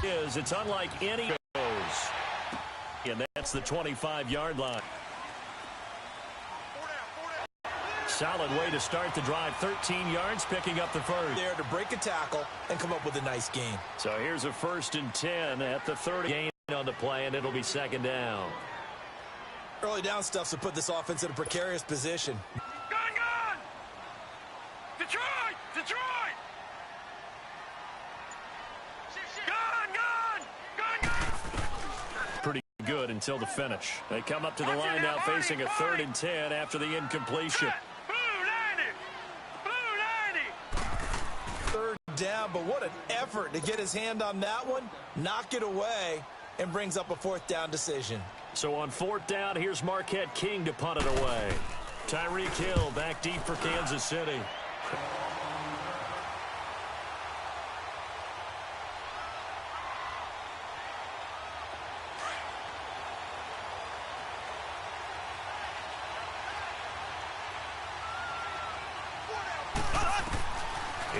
is. It's unlike any of those. And that's the 25-yard line. Solid way to start the drive. 13 yards, picking up the first. There to break a tackle and come up with a nice gain. So here's a 1st and 10 at the 30. Gain on the play, and it'll be 2nd down. Early down stuff to put this offense in a precarious position. Gun! Detroit! Pretty good until the finish. They come up to the line now facing a 3rd and 10 after the incompletion. Third down, but what an effort to get his hand on that one, knock it away, and brings up a 4th down decision. So on 4th down, here's Marquette King to punt it away. Tyreek Hill back deep for Kansas City.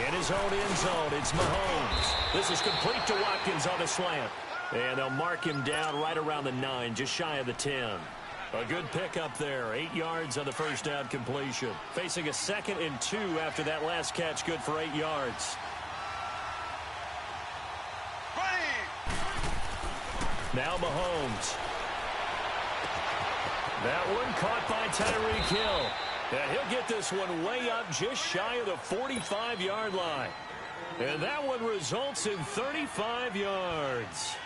In his own end zone, it's Mahomes. This is complete to Watkins on the slant. And they'll mark him down right around the 9, just shy of the 10. A good pickup there. 8 yards on the 1st down completion. Facing a 2nd and 2 after that last catch, good for 8 yards. Now Mahomes. That one caught by Tyreek Hill. And he'll get this one way up just shy of the 45-yard line. And that one results in 35 yards.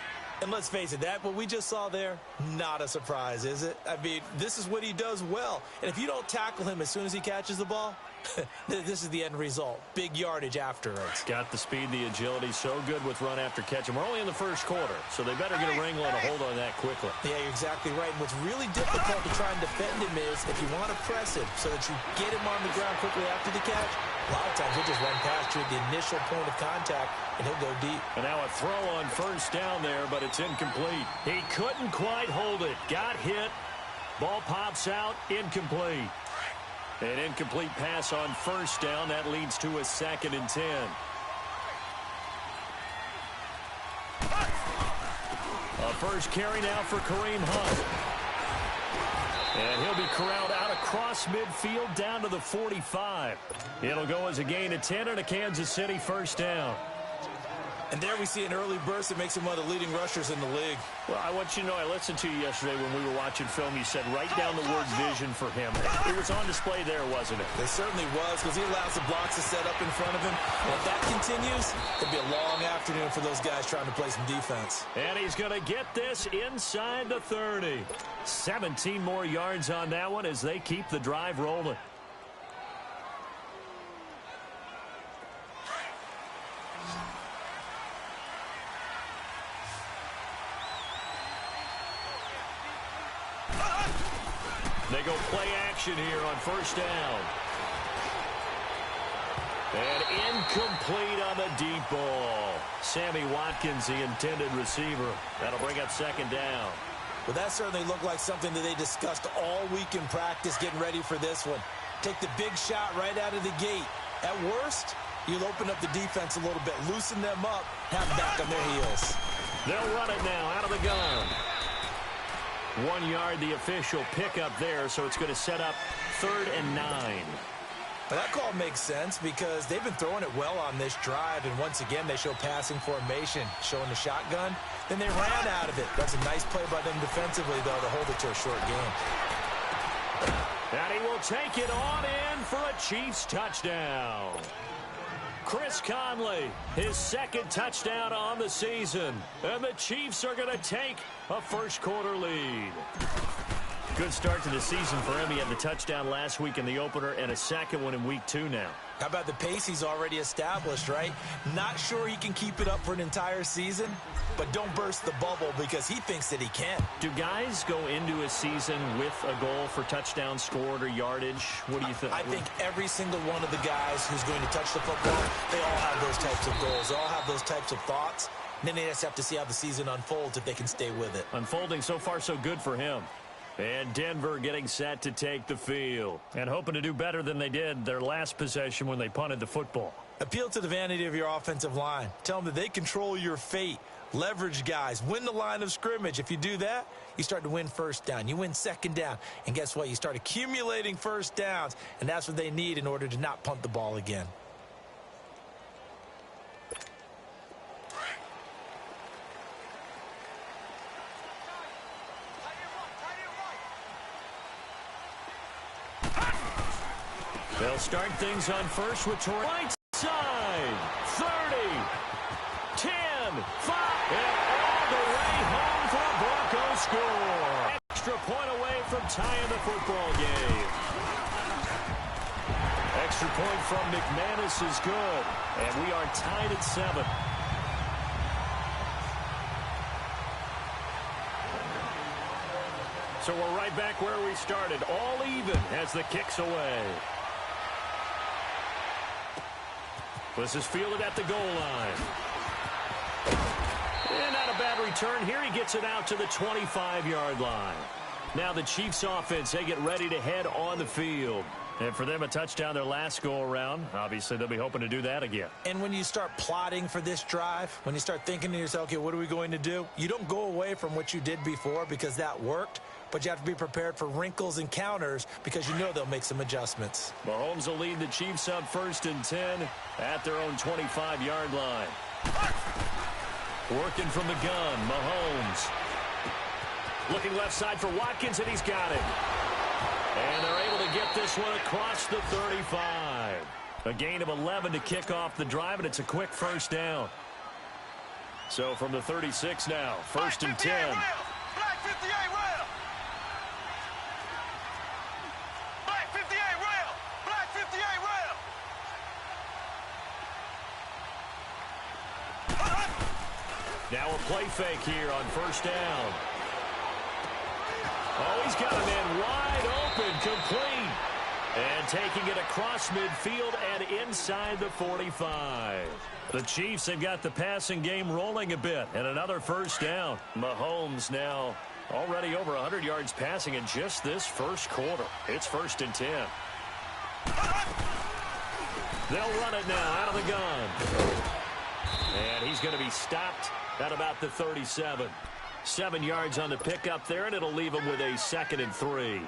And let's face it, that what we just saw there, not a surprise, is it? I mean, this is what he does well. And if you don't tackle him as soon as he catches the ball, this is the end result. Big yardage afterwards. Got the speed, the agility, so good with run after catch. And we're only in the 1st quarter, so they better get a wrangle and a hold on that quickly. Yeah, you're exactly right. And what's really difficult to try and defend him is if you want to press him so that you get him on the ground quickly after the catch, a lot of times he'll just run past you at the initial point of contact, and he'll go deep. And now a throw on 1st down there, but it's incomplete. He couldn't quite hold it. Got hit. Ball pops out. Incomplete. An incomplete pass on 1st down. That leads to a 2nd and 10. A first carry now for Kareem Hunt. And he'll be corralled out across midfield down to the 45. It'll go as a gain of 10 and a Kansas City 1st down. And there we see an early burst that makes him one of the leading rushers in the league. Well, I want you to know, I listened to you yesterday when we were watching film. You said write down the word vision for him. It was on display there, wasn't it? It certainly was, because he allows the blocks to set up in front of him. And if that continues, it'll be a long afternoon for those guys trying to play some defense. And he's going to get this inside the 30. 17 more yards on that one as they keep the drive rolling. They go play action here on 1st down. And incomplete on the deep ball. Sammy Watkins, the intended receiver. That'll bring up 2nd down. Well, that certainly looked like something that they discussed all week in practice, getting ready for this one. Take the big shot right out of the gate. At worst, you'll open up the defense a little bit, loosen them up, have them back on their heels. They'll run it now out of the gun. 1 yard, the official pickup there, so it's going to set up 3rd and 9. Well, that call makes sense because they've been throwing it well on this drive, and once again they show passing formation, showing the shotgun. Then they ran out of it. That's a nice play by them defensively, though, to hold it to a short game. And he will take it on in for a Chiefs touchdown. Chris Conley, his 2nd touchdown on the season. And the Chiefs are going to take a 1st quarter lead. Good start to the season for him. He had the touchdown last week in the opener and a 2nd one in week 2 now. How about the pace he's already established, right? Not sure he can keep it up for an entire season, but don't burst the bubble because he thinks that he can. Do guys go into a season with a goal for touchdowns scored or yardage? What do you think? I think every single one of the guys who's going to touch the football, they all have those types of goals. They all have those types of thoughts. And then they just have to see how the season unfolds if they can stay with it. Unfolding so far so good for him. And Denver getting set to take the field. And hoping to do better than they did their last possession when they punted the football. Appeal to the vanity of your offensive line. Tell them that they control your fate. Leverage guys, win the line of scrimmage. If you do that, you start to win first down. You win second down. And guess what? You start accumulating first downs, and that's what they need in order to not punt the ball again. They'll start things on first with Torrey. Right side, 30, 10, 5, and all the way home for a Broncos score. Extra point away from tying the football game. Extra point from McManus is good, and we are tied at 7. So we're right back where we started, all even as the kick's away. This is fielded at the goal line. And not a bad return here. He gets it out to the 25-yard line. Now the Chiefs offense, they get ready to head on the field. And for them, a touchdown their last go-around. Obviously, they'll be hoping to do that again. And when you start plotting for this drive, when you start thinking to yourself, okay, what are we going to do? You don't go away from what you did before because that worked. But you have to be prepared for wrinkles and counters because you know they'll make some adjustments. Mahomes will lead the Chiefs up 1st and 10 at their own 25-yard line. Working from the gun, Mahomes. Looking left side for Watkins, and he's got it. And they're able to get this one across the 35. A gain of 11 to kick off the drive, and it's a quick first down. So from the 36 now, 1st and 10. Black 58 rail. Black 58 rail. Black 58 rail. Now a play fake here on 1st down. Oh, he's got a man wide open, complete. And taking it across midfield and inside the 45. The Chiefs have got the passing game rolling a bit, and another 1st down. Mahomes now already over 100 yards passing in just this first quarter. It's 1st and 10. They'll run it now out of the gun. And he's going to be stopped at about the 37. 7 yards on the pickup there, and it'll leave him with a 2nd and 3.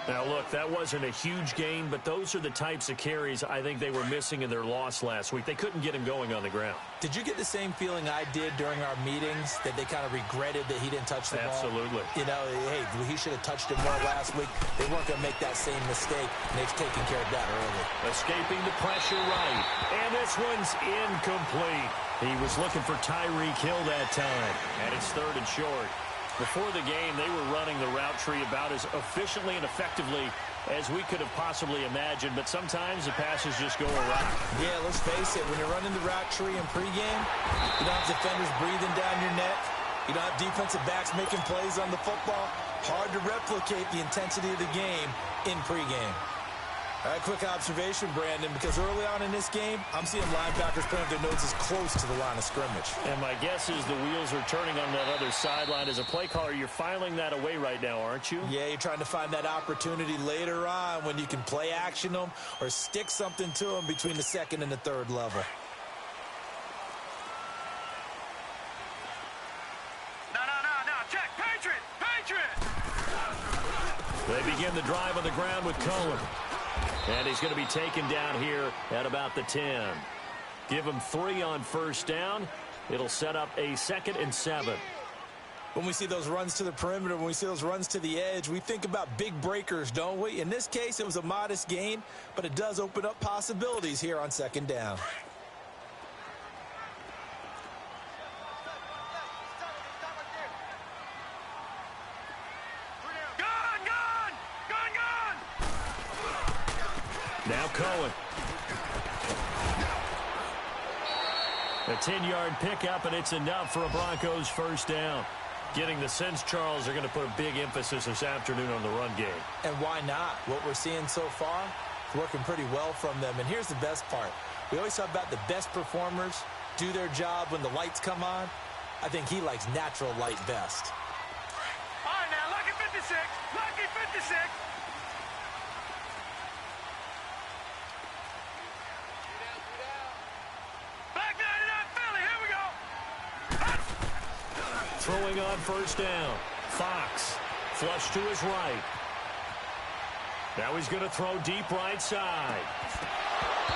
Now, look, that wasn't a huge gain, but those are the types of carries I think they were missing in their loss last week. They couldn't get him going on the ground. Did you get the same feeling I did during our meetings, that they kind of regretted that he didn't touch the ball? Absolutely. You know, hey, he should have touched it more last week. They weren't going to make that same mistake, and they've taken care of that early. Escaping the pressure right, and this one's incomplete. He was looking for Tyreek Hill that time, and it's 3rd and short. Before the game, they were running the route tree about as efficiently and effectively as we could have possibly imagined, but sometimes the passes just go awry. Yeah, let's face it, when you're running the route tree in pregame, you don't have defenders breathing down your neck. You don't have defensive backs making plays on the football. Hard to replicate the intensity of the game in pregame. All right, quick observation, Brandon, because early on in this game, I'm seeing linebackers putting their noses close to the line of scrimmage. And my guess is the wheels are turning on that other sideline. As a play caller, you're filing that away right now, aren't you? Yeah, you're trying to find that opportunity later on when you can play action them or stick something to them between the 2nd and the 3rd level. No. Check. Patriot. They begin the drive on the ground with Cohen. And he's going to be taken down here at about the 10. Give him 3 on 1st down. It'll set up a 2nd and 7. When we see those runs to the perimeter, when we see those runs to the edge, we think about big breakers, don't we? In this case, it was a modest gain, but it does open up possibilities here on 2nd down. Now Cohen. A 10-yard pickup, and it's enough for a Broncos 1st down. Getting the sense, Charles, they're going to put a big emphasis this afternoon on the run game. And why not? What we're seeing so far is working pretty well from them. And here's the best part. We always talk about the best performers do their job when the lights come on. I think he likes natural light best. All right, now, Lucky 56. Lucky 56. Black 99 Philly. Here we go. throwing on first down. Fox, flush to his right. Now he's going to throw deep right side.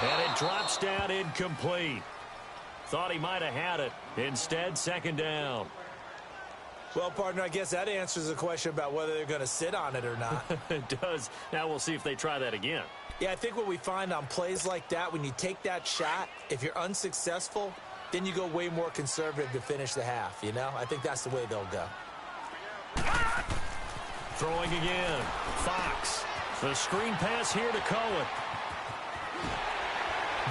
And it drops down incomplete. Thought he might have had it. Instead, second down. Well, partner, I guess that answers the question about whether they're going to sit on it or not. It does. Now we'll see if they try that again. Yeah, I think what we find on plays like that, when you take that shot, if you're unsuccessful, then you go way more conservative to finish the half, you know? I think that's the way they'll go. Throwing again. Fox. The screen pass here to Cohen.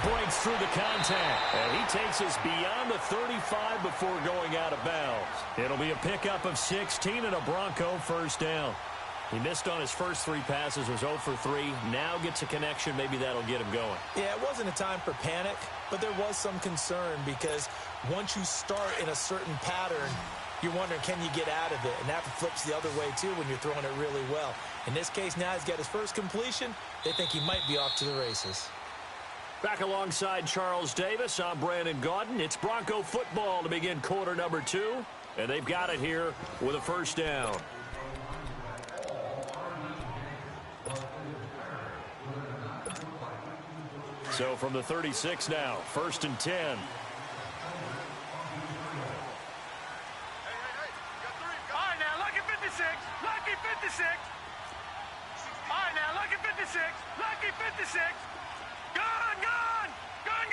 Breaks through the contact. And he takes us beyond the 35 before going out of bounds. It'll be a pickup of 16 and a Bronco first down. He missed on his first 3 passes, was 0 for 3. Now gets a connection. Maybe that'll get him going. Yeah, it wasn't a time for panic, but there was some concern because once you start in a certain pattern, you're wondering, can you get out of it? And that flips the other way, too, when you're throwing it really well. In this case, now he's got his first completion. They think he might be off to the races. Back alongside Charles Davis, I'm Brandon Gaudin. It's Bronco football to begin quarter number 2, and they've got it here with a first down. So from the 36 now, 1st and 10. All right, now, lucky 56. Lucky 56. All right, now, lucky 56. Lucky 56. Gone, gone. Gone,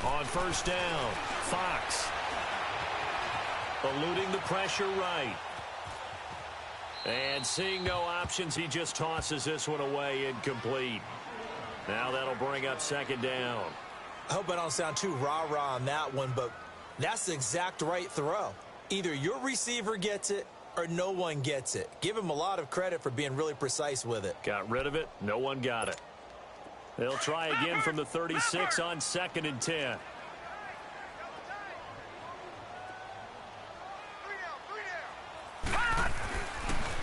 gone. On first down, Fox. Eluding the pressure right. And seeing no options, he just tosses this one away incomplete. Now that'll bring up second down. I hope I don't sound too rah-rah on that one, but that's the exact right throw. Either your receiver gets it or no one gets it. Give him a lot of credit for being really precise with it. Got rid of it. No one got it. They'll try again from the 36 on 2nd and 10.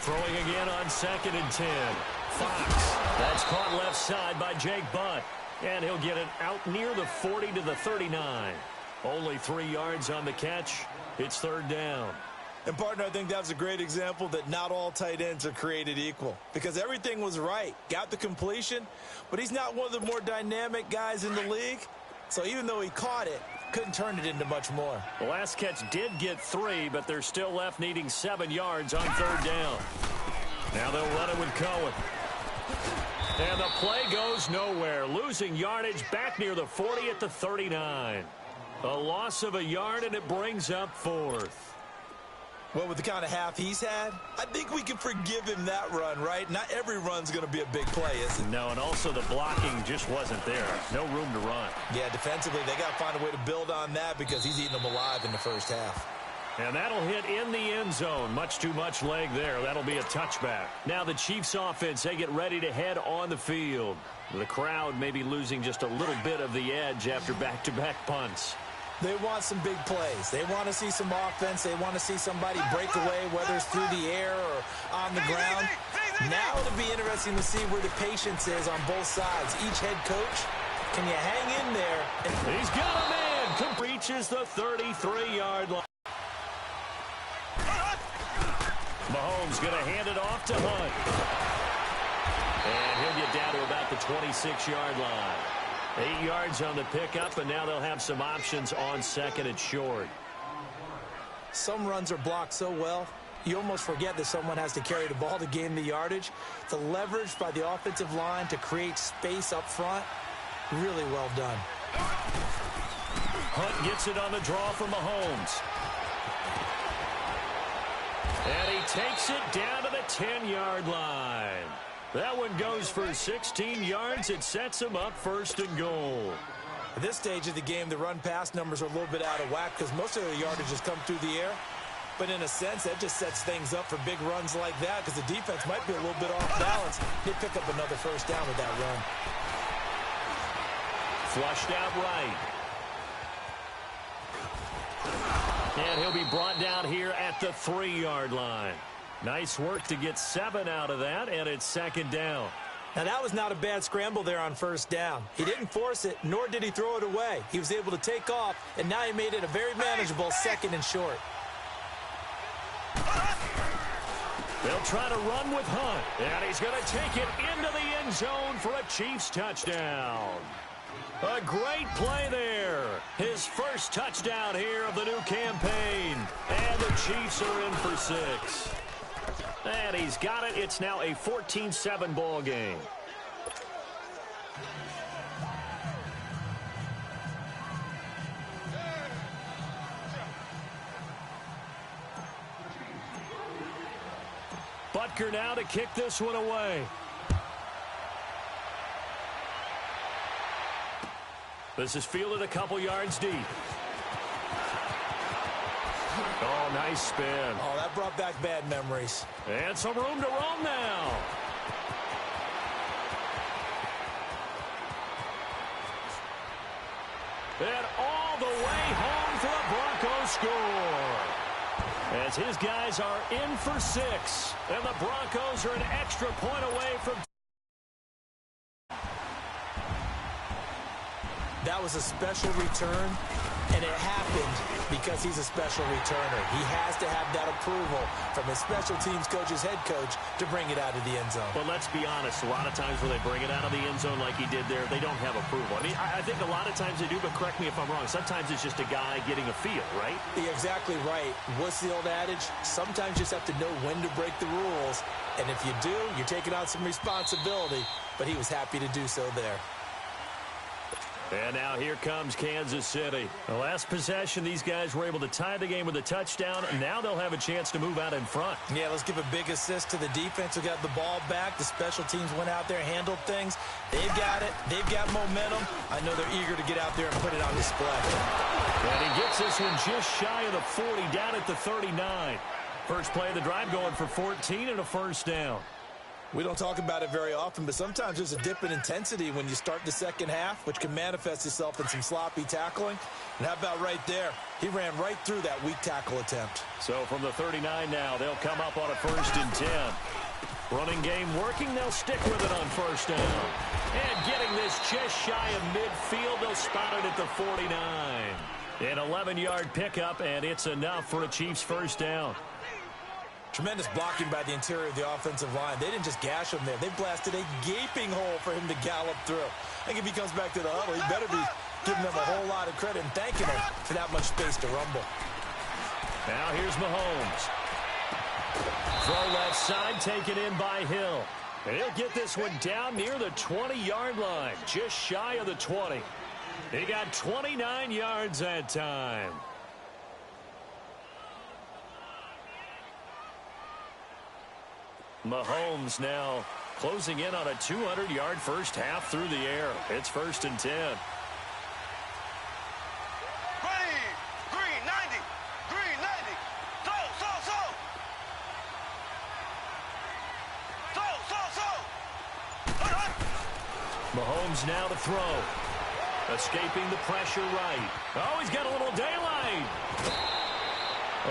Throwing again on 2nd and 10. Fox. That's caught left side by Jake Butt. And he'll get it out near the 40 to the 39. Only 3 yards on the catch. It's third down. And, partner, I think that was a great example that not all tight ends are created equal. Because everything was right. Got the completion, but he's not one of the more dynamic guys in the league. So even though he caught it, couldn't turn it into much more. The last catch did get 3, but they're still left needing 7 yards on third down. Now they'll run it with Cohen. And the play goes nowhere. Losing yardage back near the 40 at the 39. A loss of a yard, and it brings up 4th. Well, with the kind of half he's had, I think we can forgive him that run, right? Not every run's going to be a big play, is it? No, and also the blocking just wasn't there. No room to run. Yeah, defensively, they got to find a way to build on that because he's eating them alive in the first half. And that'll hit in the end zone. Much too much leg there. That'll be a touchback. Now the Chiefs offense, they get ready to head on the field. The crowd may be losing just a little bit of the edge after back-to-back punts. They want some big plays. They want to see some offense. They want to see somebody break away, whether it's through the air or on the ground. Now it'll be interesting to see where the patience is on both sides. Each head coach, can you hang in there? He's got a man. Reaches the 33-yard line. Mahomes going to hand it off to Hunt. And he'll get down to about the 26-yard line. 8 yards on the pickup, and now they'll have some options on 2nd and short. Some runs are blocked so well, you almost forget that someone has to carry the ball to gain the yardage. The leverage by the offensive line to create space up front, really well done. Hunt gets it on the draw from Mahomes. And he takes it down to the 10-yard line. That one goes for 16 yards. It sets him up 1st and goal. At this stage of the game, the run-pass numbers are a little bit out of whack because most of the yardage has come through the air. But in a sense, that just sets things up for big runs like that because the defense might be a little bit off balance. They pick up another first down with that run. Flushed out right. And he'll be brought down here at the 3-yard line. Nice work to get 7 out of that, and it's 2nd down. Now, that was not a bad scramble there on first down. He didn't force it, nor did he throw it away. He was able to take off, and now he made it a very manageable second and short. They'll try to run with Hunt, and he's going to take it into the end zone for a Chiefs touchdown. A great play there. His first touchdown here of the new campaign. And the Chiefs are in for 6. And he's got it. It's now a 14-7 ball game. Butker now to kick this one away. This is fielded a couple yards deep. Oh, nice spin. Oh, that brought back bad memories. And some room to roam now. And all the way home for the Broncos score. As his guys are in for 6. And the Broncos are an extra point away from... That was a special return, and it happened because he's a special returner. He has to have that approval from his special teams coach's head coach to bring it out of the end zone. But let's be honest, a lot of times when they bring it out of the end zone like he did there, they don't have approval. I mean, I think a lot of times they do, but correct me if I'm wrong. Sometimes it's just a guy getting a feel, right? You're exactly right. What's the old adage? Sometimes you just have to know when to break the rules, and if you do, you're taking on some responsibility, but he was happy to do so there. And now here comes Kansas City. The last possession, these guys were able to tie the game with a touchdown, and now they'll have a chance to move out in front. Yeah, let's give a big assist to the defense who got the ball back. The special teams went out there, handled things. They've got it. They've got momentum. I know they're eager to get out there and put it on display. And he gets this one just shy of the 40, down at the 39. First play of the drive going for 14 and a first down. We don't talk about it very often, but sometimes there's a dip in intensity when you start the second half, which can manifest itself in some sloppy tackling. And how about right there? He ran right through that weak tackle attempt. So from the 39 now, they'll come up on a 1st and 10. Running game working, they'll stick with it on first down. And getting this just shy of midfield, they'll spot it at the 49. An 11-yard pickup, and it's enough for a Chiefs first down. Tremendous blocking by the interior of the offensive line. They didn't just gash him there. They blasted a gaping hole for him to gallop through. I think if he comes back to the huddle, he better be giving them a whole lot of credit and thanking them for that much space to rumble. Now here's Mahomes. Throw left side, taken in by Hill. And he'll get this one down near the 20-yard line, just shy of the 20. He got 29 yards that time. Mahomes now closing in on a 200-yard first half through the air. It's 1st and 10. Ready. Green 90. Green 90. So. Mahomes now to throw. Escaping the pressure right. Oh, he's got a little daylight.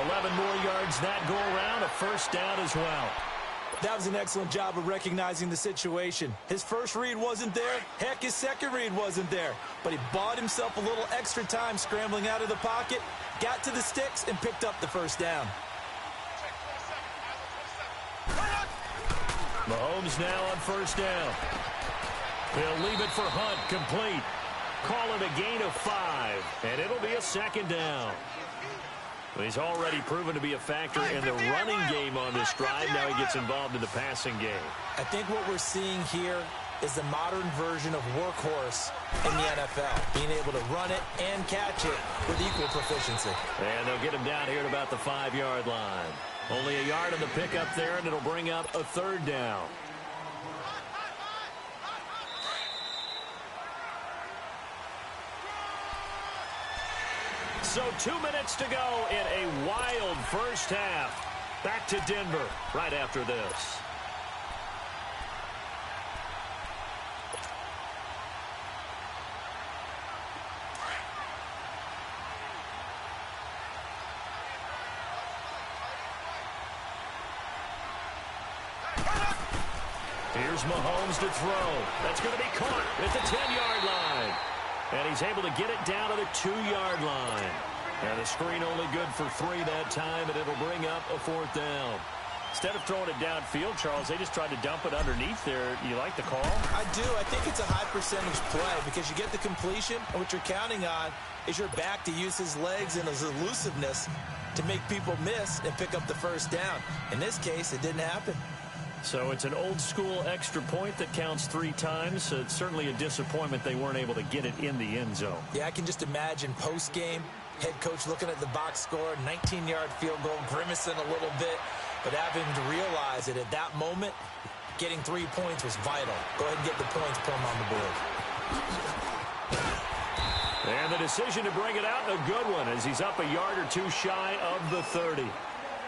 11 more yards that go around. A first down as well. That was an excellent job of recognizing the situation. His first read wasn't there. Heck, his second read wasn't there. But he bought himself a little extra time scrambling out of the pocket, got to the sticks, and picked up the first down. Mahomes now on first down. He'll leave it for Hunt, complete. Call it a gain of 5, and it'll be a 2nd down. He's already proven to be a factor in the running game on this drive. Now he gets involved in the passing game. I think what we're seeing here is the modern version of workhorse in the NFL, being able to run it and catch it with equal proficiency. And they'll get him down here at about the 5-yard line. Only a yard on the pickup there, and it'll bring up a 3rd down. So 2 minutes to go in a wild first half. Back to Denver right after this. Here's Mahomes to throw. That's going to be caught at the 10-yard line. And he's able to get it down to the 2-yard line. And the screen only good for 3 that time, and it'll bring up a 4th down. Instead of throwing it downfield, Charles, they just tried to dump it underneath there. You like the call? I do. I think it's a high percentage play because you get the completion, and what you're counting on is your back to use his legs and his elusiveness to make people miss and pick up the first down. In this case, it didn't happen. So it's an old-school extra point that counts 3 times. So it's certainly a disappointment they weren't able to get it in the end zone. Yeah, I can just imagine post-game, head coach looking at the box score, 19-yard field goal, grimacing a little bit, but having to realize that at that moment, getting 3 points was vital. Go ahead and get the points, put them on the board. And the decision to bring it out, a good one, as he's up a yard or 2 shy of the 30.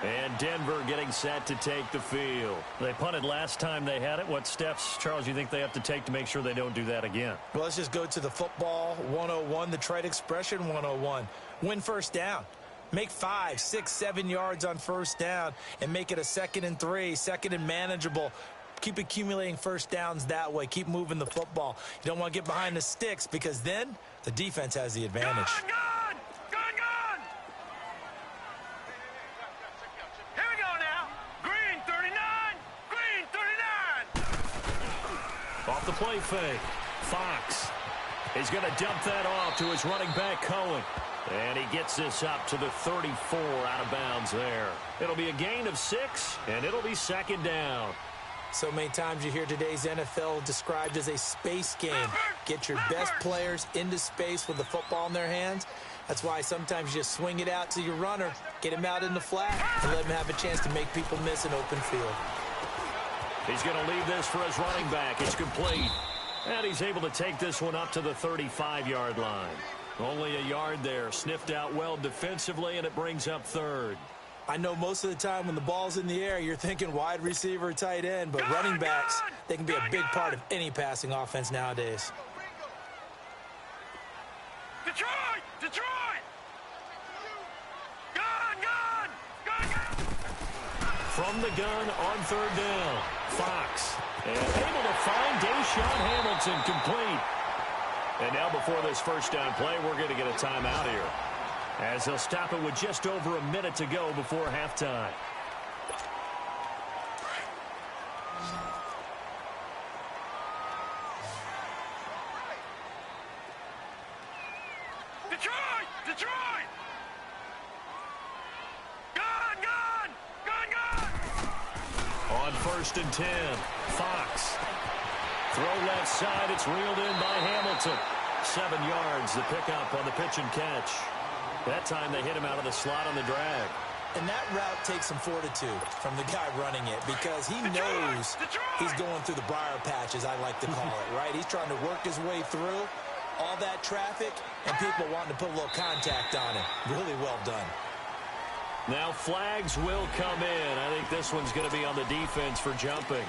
And Denver getting set to take the field. They punted last time they had it. What steps, Charles, you think they have to take to make sure they don't do that again? Well, let's just go to the football 101, the trite expression 101. Win first down. Make 5, 6, 7 yards on first down and make it a 2nd and 3, 2nd and manageable. Keep accumulating first downs that way. Keep moving the football. You don't want to get behind the sticks because then the defense has the advantage. Gone! Here we go now. Green 39. Green 39. Off the play fake. Fox. He's going to dump that off to his running back, Cohen. And he gets this up to the 34 out of bounds there. It'll be a gain of 6, and it'll be 2nd down. So many times you hear today's NFL described as a space game. Get your best players into space with the football in their hands. That's why sometimes you just swing it out to your runner, get him out in the flat, and let him have a chance to make people miss an open field. He's going to leave this for his running back. It's complete. And he's able to take this one up to the 35-yard line. Only a yard there. Sniffed out well defensively, and it brings up 3rd. I know most of the time when the ball's in the air, you're thinking wide receiver, tight end, but running backs, they can be a big part of any passing offense nowadays. Detroit! Gone! From the gun on 3rd down. Fox. And able to find Deshaun Hamilton complete. And now before this first down play, we're going to get a timeout here, as they'll stop it with just over a minute to go before halftime. Detroit! Gone! On 1st and 10, Fox. Throw left side, it's reeled in by Hamilton. 7 yards, the pickup on the pitch and catch. That time they hit him out of the slot on the drag. And that route takes some fortitude from the guy running it because he knows he's going through the briar patch, as I like to call it, right? He's trying to work his way through all that traffic and people wanting to put a little contact on him. Really well done. Now flags will come in. I think this one's going to be on the defense for jumping.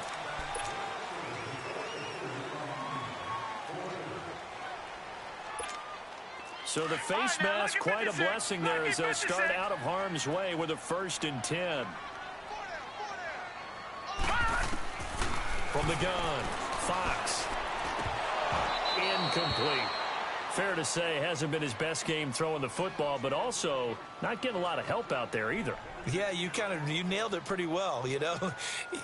So the face mask, quite a blessing there as they'll start out of harm's way with a 1st and 10. From the gun, Fox. Incomplete. Fair to say, hasn't been his best game throwing the football, but also not getting a lot of help out there either. Yeah, you nailed it pretty well, you know.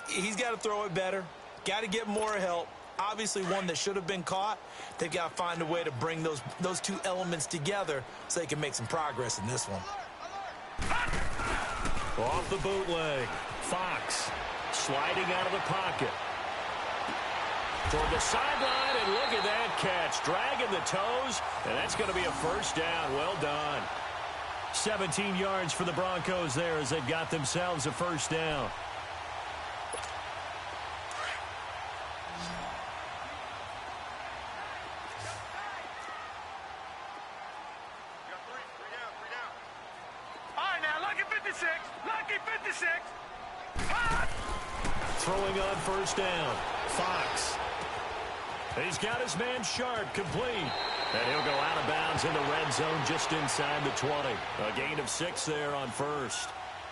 He's got to throw it better, got to get more help. Obviously one that should have been caught. They've got to find a way to bring those 2 elements together so they can make some progress in this one. Off the bootleg, Fox sliding out of the pocket. Toward the sideline, and look at that catch. Dragging the toes, and that's going to be a 1st down. Well done. 17 yards for the Broncos there as they've got themselves a 1st down. Lucky 56. Throwing on 1st down, Fox. He's got his man Sharp complete. And he'll go out of bounds in the red zone just inside the 20. A gain of 6 there on 1st.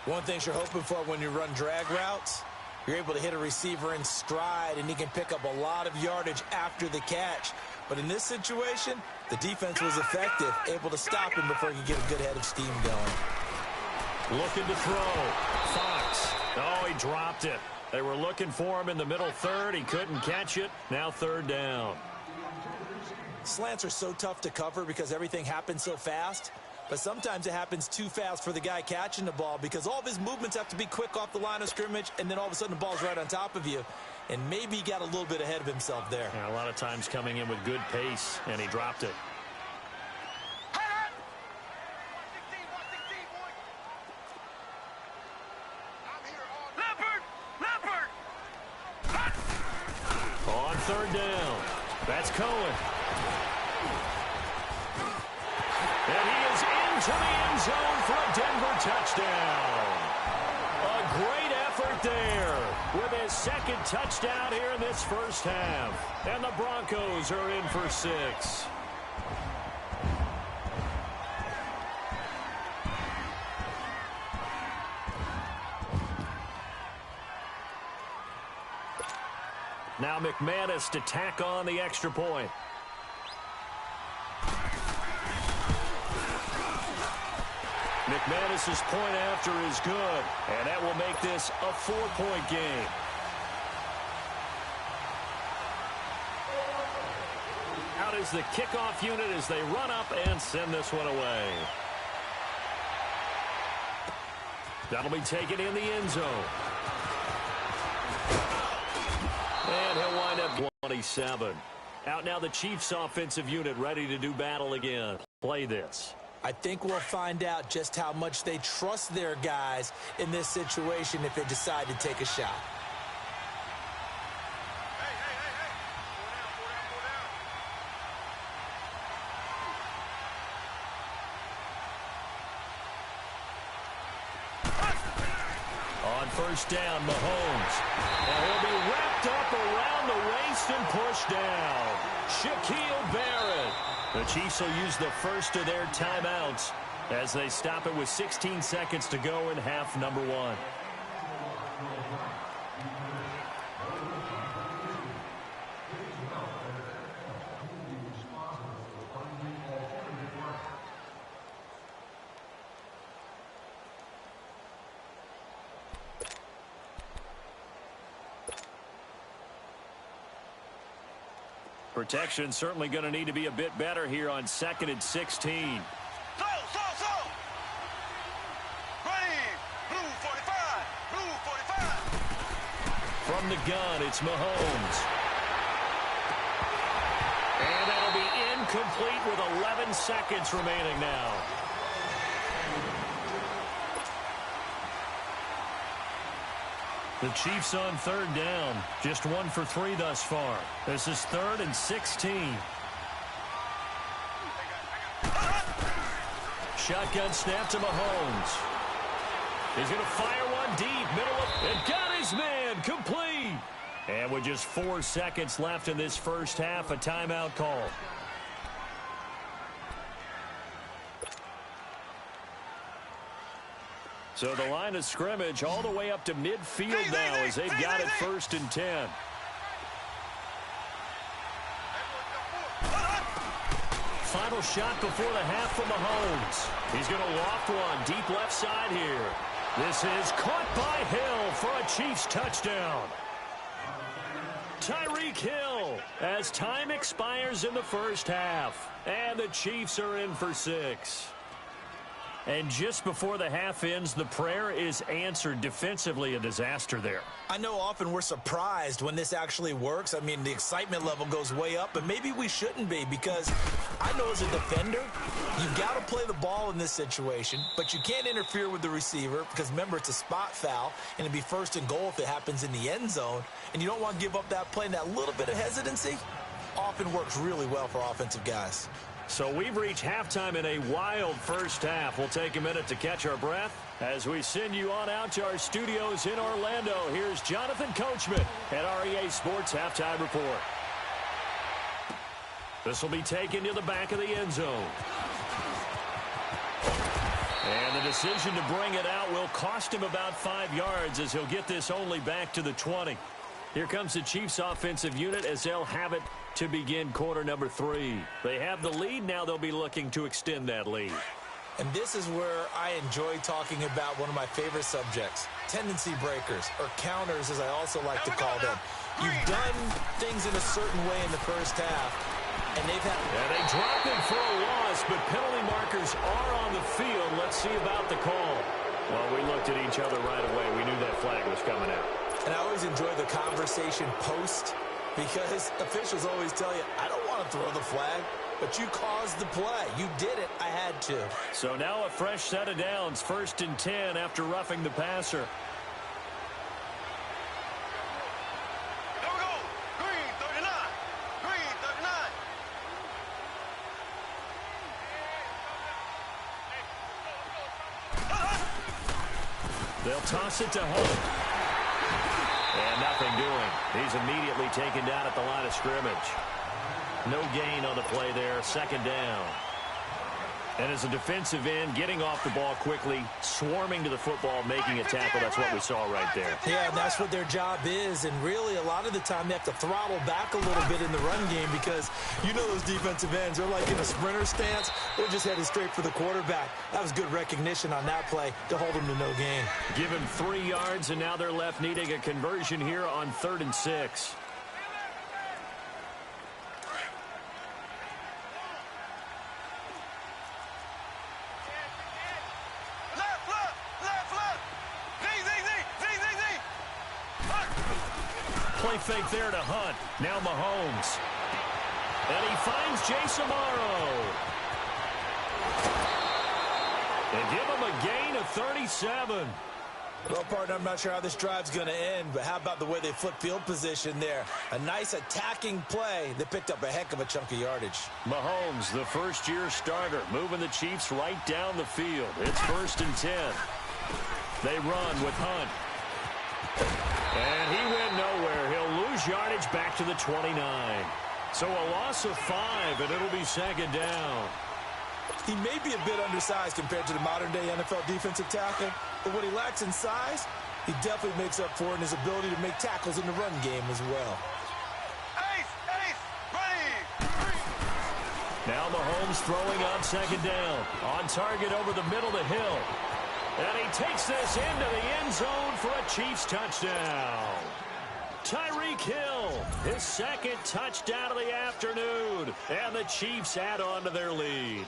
One thing you're hoping for when you run drag routes, You're able to hit a receiver in stride, and he can pick up a lot of yardage after the catch. But in this situation, the defense was effective, able to stop him before he could get a good head of steam going. Looking to throw. Fox. Oh, he dropped it. They were looking for him in the middle third. He couldn't catch it. Now third down. Slants are so tough to cover because everything happens so fast. But sometimes it happens too fast for the guy catching the ball because all of his movements have to be quick off the line of scrimmage, and then all of a sudden the ball's right on top of you. And maybe he got a little bit ahead of himself there. Yeah, a lot of times coming in with good pace, and he dropped it. On third down, that's Cohen. And he is into the end zone for a Denver touchdown. A great effort there with his second touchdown here in this first half. And the Broncos are in for 6. Now McManus to tack on the extra point. McManus's point after is good, and that will make this a 4-point game. Out is the kickoff unit as they run up and send this one away. That'll be taken in the end zone. And he'll wind up 27. Out now the Chiefs offensive unit ready to do battle again. Play this. I think we'll find out just how much they trust their guys in this situation if they decide to take a shot. On first down, Mahomes. And he'll be wrapped up around the waist and pushed down. Shaquille Barrett. The Chiefs will use the first of their timeouts as they stop it with 16 seconds to go in half number 1. Protection certainly going to need to be a bit better here on 2nd and 16. Ready. Blue 45. Blue 45. From the gun, it's Mahomes. And that'll be incomplete with 11 seconds remaining now. The Chiefs on third down. Just 1 for 3 thus far. This is 3rd and 16. Shotgun snap to Mahomes. He's going to fire one deep. Middle of, and got his man. Complete. And with just 4 seconds left in this first half, a timeout call. So the line of scrimmage all the way up to midfield now as they've got it 1st and 10. Final shot before the half from Mahomes. He's going to loft one deep left side here. This is caught by Hill for a Chiefs touchdown. Tyreek Hill as time expires in the first half. And the Chiefs are in for 6. And just before the half ends, the prayer is answered. Defensively, a disaster there. I know often we're surprised when this actually works. I mean, the excitement level goes way up, but maybe we shouldn't be because I know as a defender, you've got to play the ball in this situation, but you can't interfere with the receiver because, remember, it's a spot foul, and it'd be 1st and goal if it happens in the end zone, and you don't want to give up that play, and that little bit of hesitancy often works really well for offensive guys. So we've reached halftime in a wild first half. We'll take a minute to catch our breath as we send you on out to our studios in Orlando. Here's Jonathan Coachman at REA Sports Halftime Report. This will be taken to the back of the end zone. And the decision to bring it out will cost him about 5 yards as he'll get this only back to the 20. Here comes the Chiefs offensive unit as they'll have it to begin quarter number 3. They have the lead. Now they'll be looking to extend that lead. And this is where I enjoy talking about one of my favorite subjects, tendency breakers, or counters as I also like to call them. You've done things in a certain way in the first half, and they've had... Yeah, they drop it for a loss, but penalty markers are on the field. Let's see about the call. Well, we looked at each other right away. We knew that flag was coming out. And I always enjoy the conversation post, because officials always tell you, I don't want to throw the flag. But you caused the play. You did it. I had to. So now a fresh set of downs. 1st and 10 after roughing the passer. Here we go. Green 39. Green 39. They'll toss it to Hunt. And nothing doing. He's immediately taken down at the line of scrimmage. No gain on the play there. 2nd down. And as a defensive end, getting off the ball quickly, swarming to the football, making a tackle. That's what we saw right there. Yeah, and that's what their job is. And really, a lot of the time, they have to throttle back a little bit in the run game because you know those defensive ends, they're like in a sprinter stance. They're just headed straight for the quarterback. That was good recognition on that play to hold them to no gain. Give him 3 yards, and now they're left needing a conversion here on 3rd and 6. Play fake there to Hunt. Now Mahomes. And he finds Jason Amaro. And give him a gain of 37. Well, partner, I'm not sure how this drive's going to end, but how about the way they flip field position there? A nice attacking play that picked up a heck of a chunk of yardage. Mahomes, the first-year starter, moving the Chiefs right down the field. It's 1st and 10. They run with Hunt. And he went nowhere. He'll lose yardage back to the 29. So a loss of 5, and it'll be 2nd down. He may be a bit undersized compared to the modern-day NFL defensive tackle, but what he lacks in size, he definitely makes up for in his ability to make tackles in the run game as well. Now Mahomes throwing on 2nd down. On target over the middle to Hill. And he takes this into the end zone for a Chiefs touchdown. Tyreek Hill, his 2nd touchdown of the afternoon. And the Chiefs add on to their lead.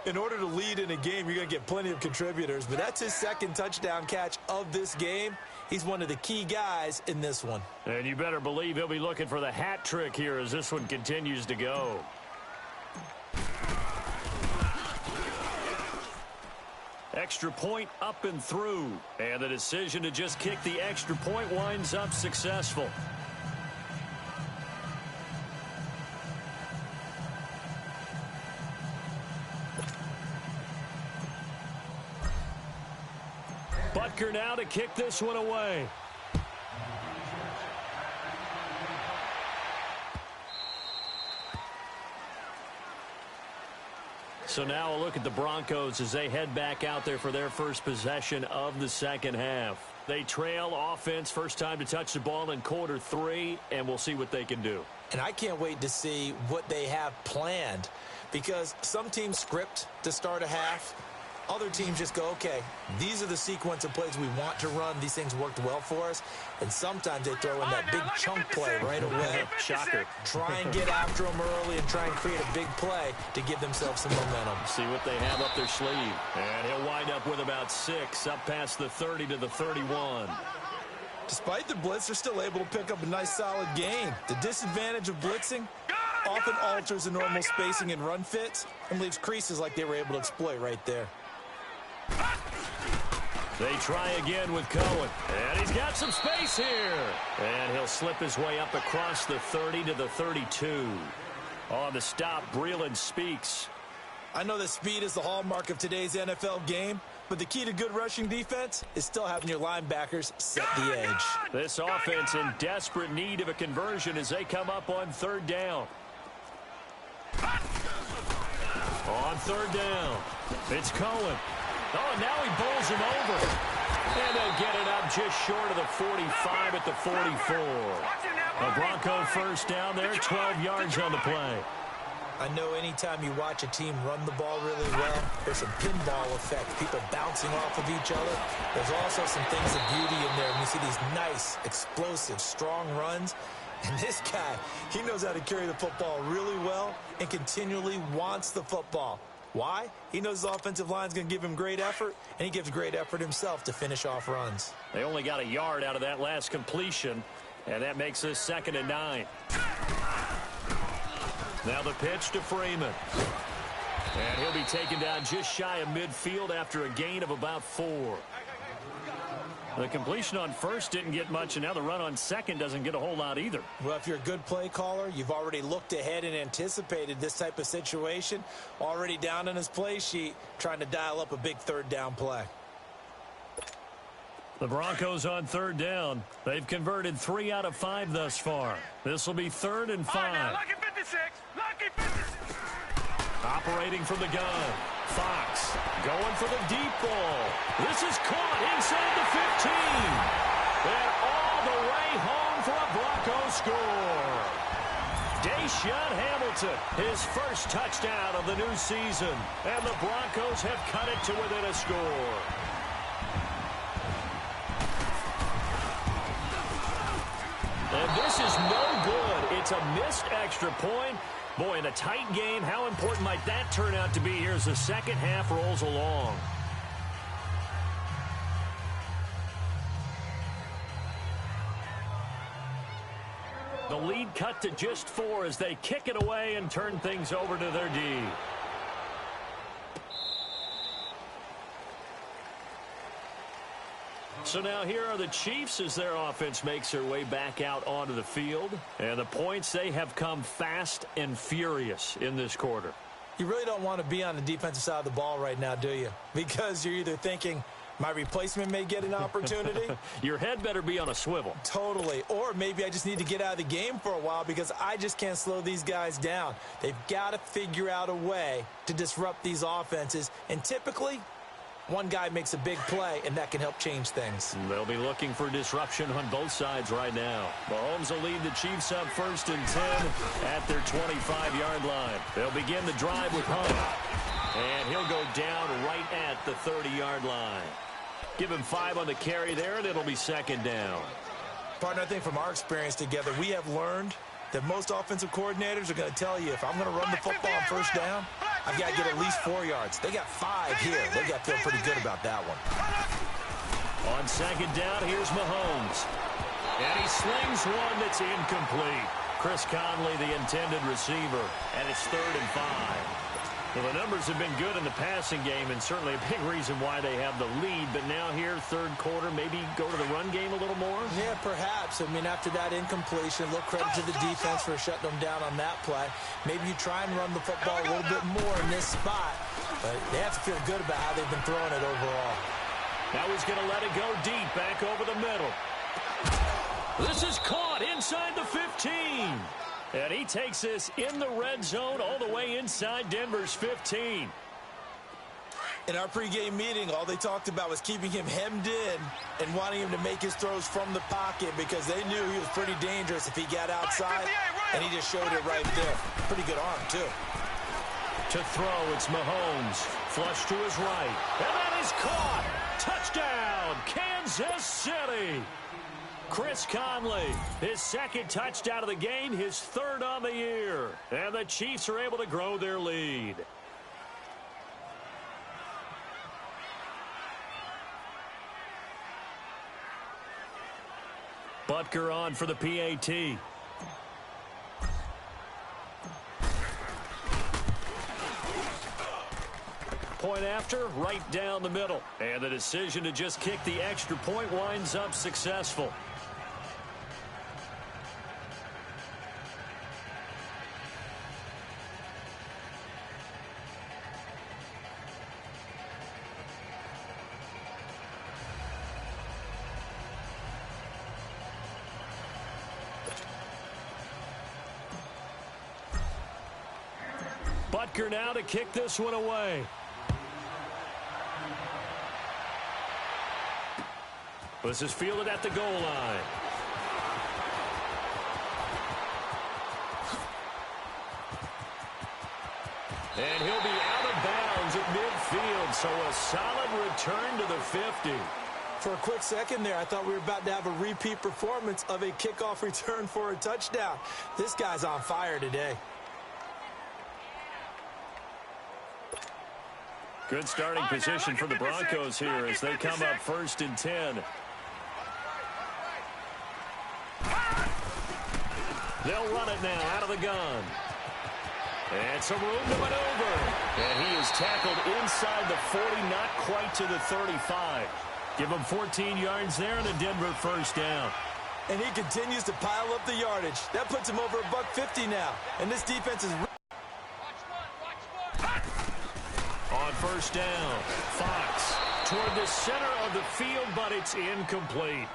In order to lead in a game, you're going to get plenty of contributors, but that's his 2nd touchdown catch of this game. He's one of the key guys in this one. And you better believe he'll be looking for the hat trick here as this one continues to go. Extra point up and through. And the decision to just kick the extra point winds up successful. Butker now to kick this one away. So now a look at the Broncos as they head back out there for their first possession of the 2nd half. They trail offense, first time to touch the ball in quarter 3, and we'll see what they can do. And I can't wait to see what they have planned, because some teams script to start a half. Other teams just go, okay, these are the sequence of plays we want to run. These things worked well for us. And sometimes they throw in that big chunk play right away. Shocker. Try and get after them early and try and create a big play to give themselves some momentum. See what they have up their sleeve. And he'll wind up with about 6 up past the 30 to the 31. Despite the blitz, they're still able to pick up a nice solid gain. The disadvantage of blitzing often alters the normal spacing and run fits and leaves creases like they were able to exploit right there. They try again with Cohen. And he's got some space here. And he'll slip his way up across the 30 to the 32. On the stop, Breeland speaks. I know that speed is the hallmark of today's NFL game, but the key to good rushing defense is still having your linebackers set the edge. This offense in desperate need of a conversion as they come up on 3rd down. On third down, it's Cohen. Oh, now he bowls him over. And they'll get it up just short of the 45 at the 44. A Bronco first down there, 12 yards on the play. I know anytime you watch a team run the ball really well, there's some pinball effect, people bouncing off of each other. There's also some things of beauty in there. And you see these nice, explosive, strong runs. And this guy, he knows how to carry the football really well and continually wants the football. Why? He knows his offensive line is going to give him great effort, and he gives great effort himself to finish off runs. They only got a yard out of that last completion, and that makes this 2nd and 9. Now the pitch to Freeman. And he'll be taken down just shy of midfield after a gain of about 4. The completion on first didn't get much, and now the run on second doesn't get a whole lot either. Well, if you're a good play caller, you've already looked ahead and anticipated this type of situation. Already down on his play sheet, trying to dial up a big third down play. The Broncos on third down. They've converted 3 out of 5 thus far. This will be 3rd and 5. All right, now, lucky 56. Lucky 56. Operating from the gun. Fox going for the deep ball. This is caught inside the 15. And all the way home for a Bronco score. Deshaun Hamilton, his first touchdown of the new season. And the Broncos have cut it to within a score. And this is no good. It's a missed extra point. Boy, in a tight game, how important might that turn out to be here as the second half rolls along? The lead cut to just 4 as they kick it away and turn things over to their D. So now here are the Chiefs as their offense makes their way back out onto the field. And the points, they have come fast and furious in this quarter. You really don't want to be on the defensive side of the ball right now, do you? Because you're either thinking, my replacement may get an opportunity. Your head better be on a swivel. Totally. Or maybe I just need to get out of the game for a while because I just can't slow these guys down. They've got to figure out a way to disrupt these offenses. And typically, one guy makes a big play, and that can help change things. They'll be looking for disruption on both sides right now. Mahomes will lead the Chiefs up 1st and 10 at their 25-yard line. They'll begin the drive with Hunt. And he'll go down right at the 30-yard line. Give him 5 on the carry there, and it'll be 2nd down. Partner, I think from our experience together, we have learned that most offensive coordinators are going to tell you, if I'm going to run the football on first down, I've got to get at least 4 yards. They got 5 here. They got to feel pretty good about that one. On 2nd down, here's Mahomes. And he slings one that's incomplete. Chris Conley, the intended receiver, and it's 3rd and 5. Well, the numbers have been good in the passing game, and certainly a big reason why they have the lead. But now here, 3rd quarter, maybe go to the run game a little more? Yeah, perhaps. I mean, after that incompletion, a little credit to the defense for shutting them down on that play. Maybe you try and run the football a little bit more in this spot. But they have to feel good about how they've been throwing it overall. Now he's going to let it go deep, back over the middle. This is caught inside the 15. And he takes this in the red zone all the way inside Denver's 15. In our pregame meeting, all they talked about was keeping him hemmed in and wanting him to make his throws from the pocket because they knew he was pretty dangerous if he got outside, and he just showed it right there. Pretty good arm, too. To throw, it's Mahomes. Flush to his right. And that is caught. Touchdown, Kansas City. Chris Conley, his 2nd touchdown of the game, his 3rd on the year. And the Chiefs are able to grow their lead. Butker on for the PAT. Point after, right down the middle. And the decision to just kick the extra point winds up successful. Butker now to kick this one away. This is fielded at the goal line. And he'll be out of bounds at midfield, so a solid return to the 50. For a quick second there, I thought we were about to have a repeat performance of a kickoff return for a touchdown. This guy's on fire today. Good starting position for the Broncos here as they come up 1st and 10. They'll run it now out of the gun. And some room to maneuver. And he is tackled inside the 40, not quite to the 35. Give him 14 yards there and a Denver first down. And he continues to pile up the yardage. That puts him over $150 now. And this defense is... On first down, Fox toward the center of the field, but it's incomplete.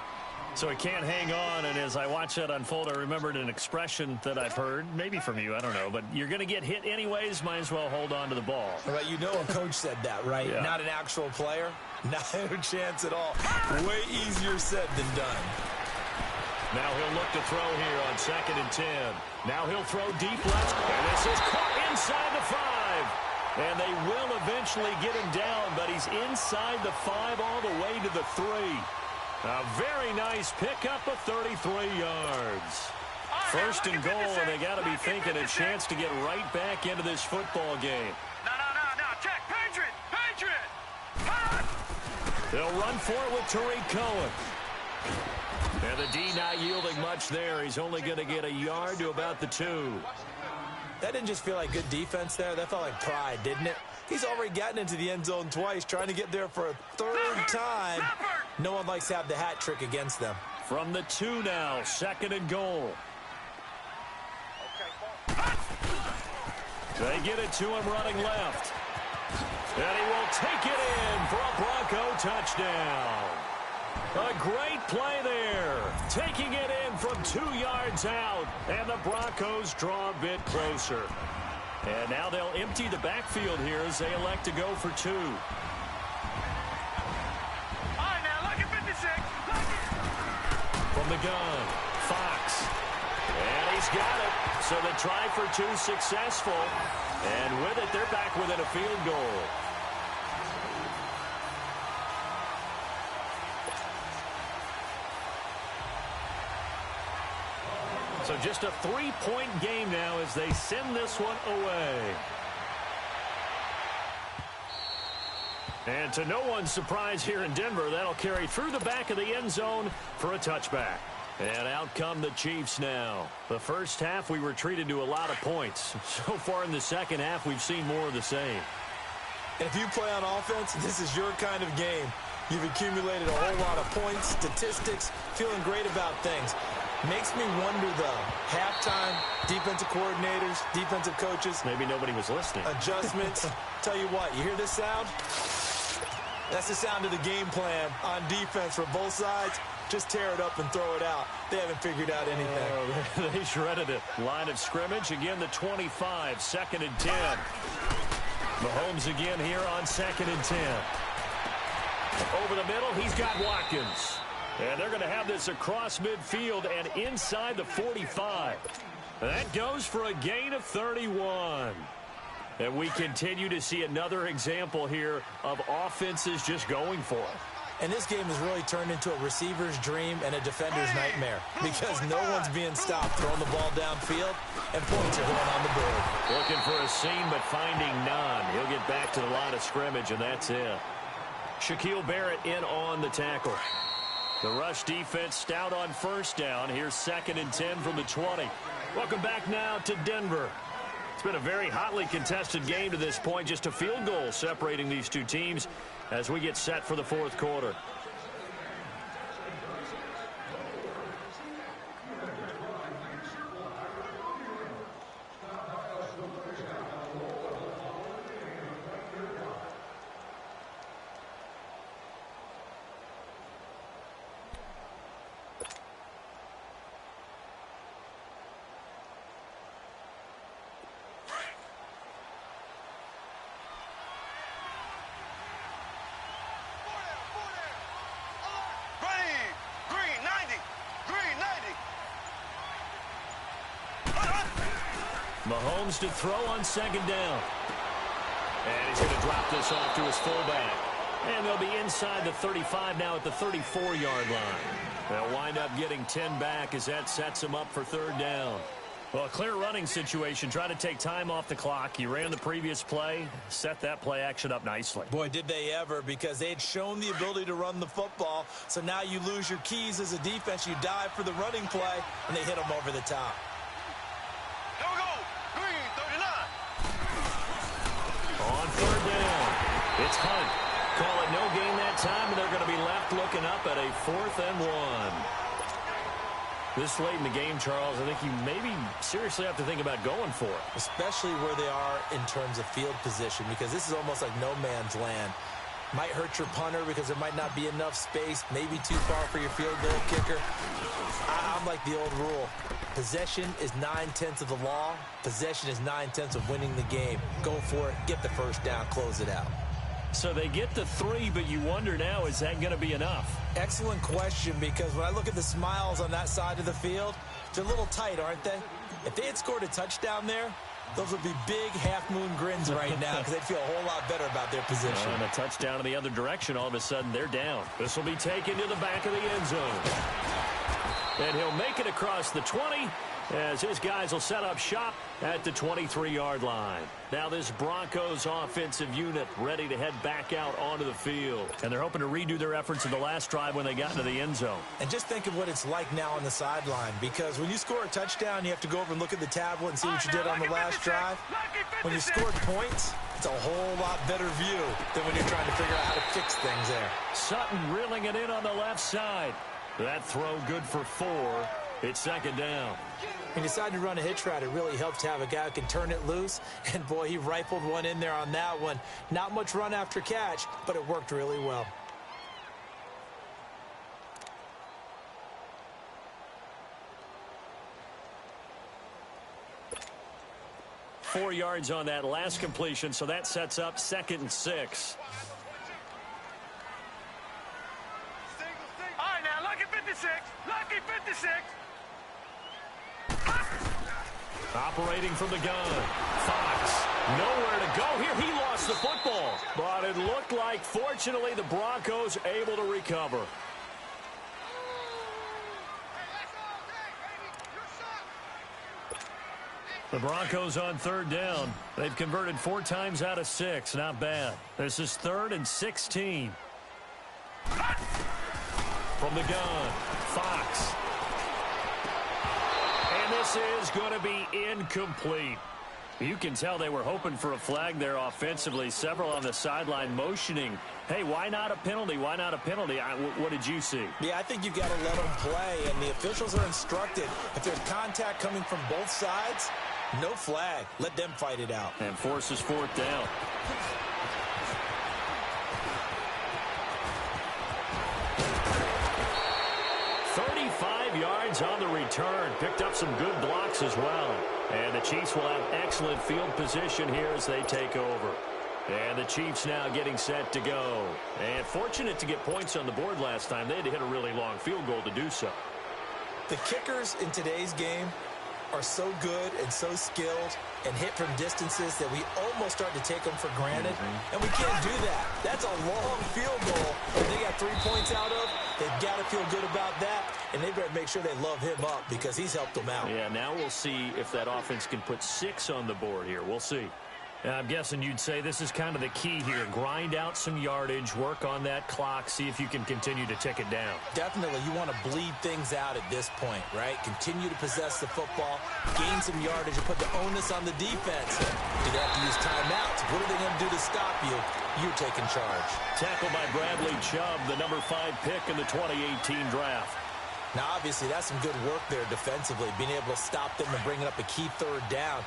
So he can't hang on, and as I watch that unfold, I remembered an expression that I've heard, maybe from you, I don't know, but you're going to get hit anyways, might as well hold on to the ball. Right, you know a coach said that, right? Yeah. Not an actual player. Not a chance at all. Way easier said than done. Now he'll look to throw here on 2nd and 10. Now he'll throw deep left, and this is caught inside the 5. And they will eventually get him down, but he's inside the 5 all the way to the 3. A very nice pickup of 33 yards. 1st and goal, and they got to be thinking a chance to get right back into this football game. No. Check. Patriot. They'll run for it with Tariq Cohen. And the D not yielding much there. He's only going to get a yard to about the 2. That didn't just feel like good defense there. That felt like pride, didn't it? He's already gotten into the end zone twice, trying to get there for a 3rd time. No one likes to have the hat trick against them. From the 2 now, 2nd and goal. They get it to him running left. And he will take it in for a Bronco touchdown. A great play there. Taking it in from 2 yards out. And the Broncos draw a bit closer. And now they'll empty the backfield here as they elect to go for 2. All right, now, look at 56. From the gun, Fox. And he's got it. So the try for 2 successful. And with it, they're back within a field goal. So just a 3-point game now as they send this one away. And to no one's surprise here in Denver, that'll carry through the back of the end zone for a touchback. And out come the Chiefs now. The first half, we were treated to a lot of points. So far in the second half, we've seen more of the same. And if you play on offense, this is your kind of game. You've accumulated a whole lot of points, statistics, feeling great about things. Makes me wonder, though, halftime, defensive coordinators, defensive coaches. Maybe nobody was listening. Adjustments. Tell you what, you hear this sound? That's the sound of the game plan on defense for both sides. Just tear it up and throw it out. They haven't figured out anything. Oh, they shredded it. Line of scrimmage, again the 25, 2nd and 10. Mahomes again here on 2nd and 10. Over the middle, he's got Watkins. And they're going to have this across midfield and inside the 45. That goes for a gain of 31. And we continue to see another example here of offenses just going for it. And this game has really turned into a receiver's dream and a defender's nightmare because no one's being stopped throwing the ball downfield and points are going on the board. Looking for a seam but finding none. He'll get back to the line of scrimmage and that's it. Shaquille Barrett in on the tackle. The rush defense stout on first down. Here's 2nd and 10 from the 20. Welcome back now to Denver. It's been a very hotly contested game to this point. Just a field goal separating these two teams as we get set for the 4th quarter. Mahomes to throw on second down. And he's going to drop this off to his fullback. And they'll be inside the 35 now at the 34-yard line. They'll wind up getting 10 back as that sets them up for third down. Well, a clear running situation. Try to take time off the clock. You ran the previous play, set that play action up nicely. Boy, did they ever, because they had shown the ability to run the football. So now you lose your keys as a defense. You dive for the running play, and they hit them over the top. Here we go. Green, 39. On third down, it's Hunt. Call it no gain that time, and they're going to be left looking up at a 4th and 1. This late in the game, Charles, I think you maybe seriously have to think about going for it. Especially where they are in terms of field position, because this is almost like no man's land. Might hurt your punter because there might not be enough space, maybe too far for your field goal kicker. I'm like the old rule. Possession is 9/10 of the law. Possession is 9/10 of winning the game. Go for it, get the first down, close it out. So they get the 3, but you wonder now, is that going to be enough? Excellent question, because when I look at the smiles on that side of the field, they're a little tight, aren't they? If they had scored a touchdown there, those would be big half-moon grins right now because they'd feel a whole lot better about their position. And a touchdown in the other direction, all of a sudden they're down. This will be taken to the back of the end zone. And he'll make it across the 20 as his guys will set up shop at the 23-yard line. Now this Broncos offensive unit ready to head back out onto the field. And they're hoping to redo their efforts in the last drive when they got into the end zone. And just think of what it's like now on the sideline, because when you score a touchdown, you have to go over and look at the tablet and see what you did on the last drive. When you scored points, it's a whole lot better view than when you're trying to figure out how to fix things there. Sutton reeling it in on the left side. That throw good for 4. It's second down. When you decide to run a hitch route, it really helps to have a guy who can turn it loose. And, boy, he rifled one in there on that one. Not much run after catch, but it worked really well. Four yards on that last completion, so that sets up 2nd and 6. All right, now, lucky 56. Lucky 56. Operating from the gun. Fox, nowhere to go here. He lost the football. But it looked like, fortunately, the Broncos able to recover. The Broncos on third down. They've converted 4 times out of 6. Not bad. This is 3rd and 16. From the gun, Fox. And this is going to be incomplete. You can tell they were hoping for a flag there offensively. Several on the sideline motioning, hey, why not a penalty? Why not a penalty? What did you see? Yeah, I think you've got to let them play, and the officials are instructed. If there's contact coming from both sides, no flag. Let them fight it out. And forces 4th down. Yards on the return. Picked up some good blocks as well. And the Chiefs will have excellent field position here as they take over. And the Chiefs now getting set to go. And fortunate to get points on the board last time. They had to hit a really long field goal to do so. The kickers in today's game are so good and so skilled and hit from distances that we almost start to take them for granted. And we can't do that. That's a long field goal that they got 3 points out of. They've got to feel good about that, and they better make sure they love him up because he's helped them out. Yeah, now we'll see if that offense can put 6 on the board here. We'll see. I'm guessing you'd say this is kind of the key here. Grind out some yardage, work on that clock, see if you can continue to tick it down. Definitely. You want to bleed things out at this point, right? Continue to possess the football, gain some yardage, and put the onus on the defense. Do they have to use timeouts? What are they going to do to stop you? You're taking charge. Tackled by Bradley Chubb, the number 5 pick in the 2018 draft. Now, obviously, that's some good work there defensively, being able to stop them and bringing up a key 3rd down.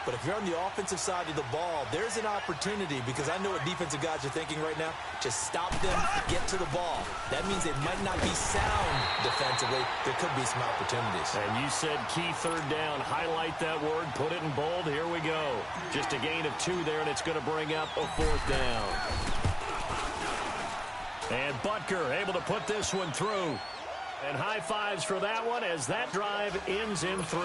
But if you're on the offensive side of the ball, there's an opportunity, because I know what defensive guys are thinking right now. Just stop them, get to the ball. That means they might not be sound defensively. There could be some opportunities. And you said key 3rd down. Highlight that word, put it in bold. Here we go. Just a gain of 2 there, and it's going to bring up a 4th down. And Butker able to put this one through. And high fives for that one as that drive ends in 3.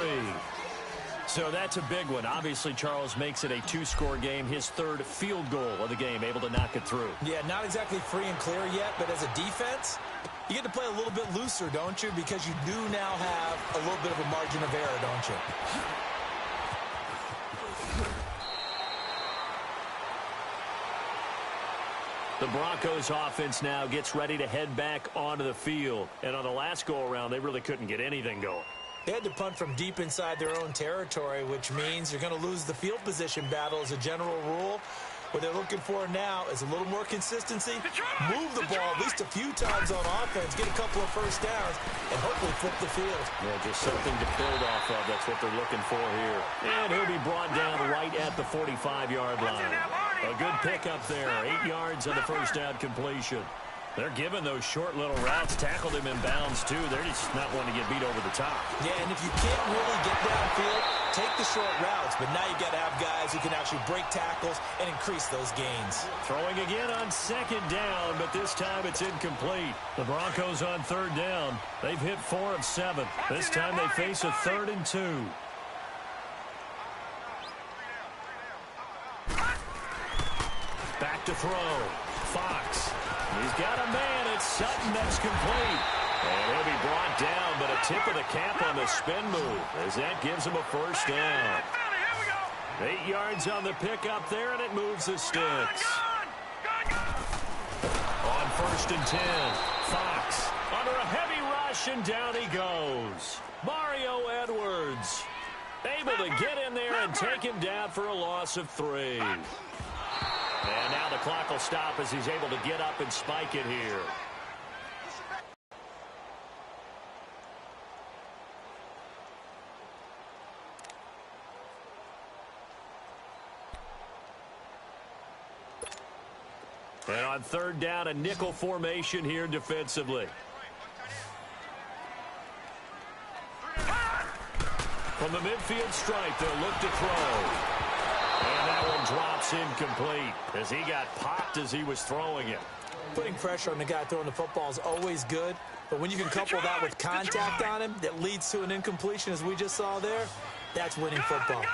So that's a big one. Obviously, Charles makes it a two-score game. His third field goal of the game, able to knock it through. Yeah, not exactly free and clear yet, but as a defense, you get to play a little bit looser, don't you? Because you do now have a little bit of a margin of error, don't you? The Broncos offense now gets ready to head back onto the field. And on the last go-around, they really couldn't get anything going. They had to punt from deep inside their own territory, which means you're going to lose the field position battle as a general rule. What they're looking for now is a little more consistency, move the ball at least a few times on offense, get a couple of first downs, and hopefully flip the field. Yeah, just something to build off of. That's what they're looking for here. And he'll be brought down right at the 45-yard line. A good pickup there, 8 yards on the first down completion. They're giving those short little routes, tackled him in bounds, too. They're just not wanting to get beat over the top. Yeah, and if you can't really get downfield, take the short routes. But now you got to have guys who can actually break tackles and increase those gains. Throwing again on second down, but this time it's incomplete. The Broncos on third down. They've hit 4 of 7. This time they face a 3rd and 2. Back to throw. Fox. He's got a man. It's Sutton. That's complete. And he'll be brought down, but a tip of the cap on the spin move as that gives him a first down. 8 yards on the pickup there, and it moves the sticks. On 1st and 10, Fox under a heavy rush, and down he goes. Mario Edwards able to get in there and take him down for a loss of 3. And now the clock will stop as he's able to get up and spike it here. And on third down, a nickel formation here defensively. From the midfield stripe, they'll look to throw. And that one drops incomplete as he got popped as he was throwing it. Putting pressure on the guy throwing the football is always good, but when you can couple that with contact on him that leads to an incompletion, as we just saw there, that's winning football.